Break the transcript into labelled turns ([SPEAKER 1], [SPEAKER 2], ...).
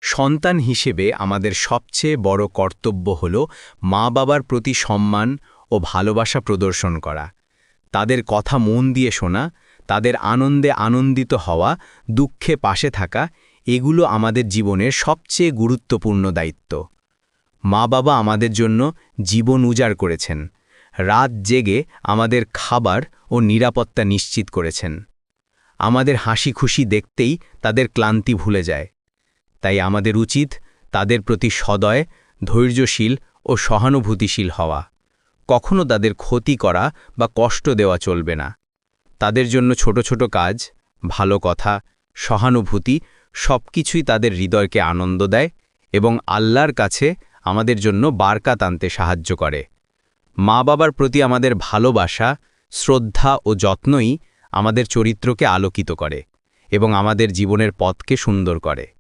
[SPEAKER 1] সন্তান হিসেবে আমাদের সবচেয়ে বড় কর্তব্য হল মা-বাবার প্রতি সম্মান ও ভালোবাসা প্রদর্শন করা। তাদের কথা মন দিয়ে শোনা, তাদের আনন্দে আনন্দিত হওয়া, দুঃখে পাশে থাকা, এগুলো আমাদের জীবনের সবচেয়ে গুরুত্বপূর্ণ দায়িত্ব। মা-বাবা আমাদের জন্য জীবন উজাড় করেছেন, রাত জেগে আমাদের খাবার ও নিরাপত্তা নিশ্চিত করেছেন। আমাদের হাসি খুশি দেখতেই তাদের ক্লান্তি ভুলে যায়। তাই আমাদের উচিত তাদের প্রতি সদয়, ধৈর্যশীল ও সহানুভূতিশীল হওয়া। কখনো তাদের ক্ষতি করা বা কষ্ট দেওয়া চলবে না। তাদের জন্য ছোট ছোট কাজ, ভালো কথা, সহানুভূতি সবকিছুই তাদের হৃদয়কে আনন্দ দেয় এবং আল্লাহর কাছে আমাদের জন্য বারকাত আনতে সাহায্য করে। মা-বাবার প্রতি আমাদের ভালোবাসা, শ্রদ্ধা ও যত্নই আমাদের চরিত্রকে আলোকিত করে এবং আমাদের জীবনের পথকে সুন্দর করে।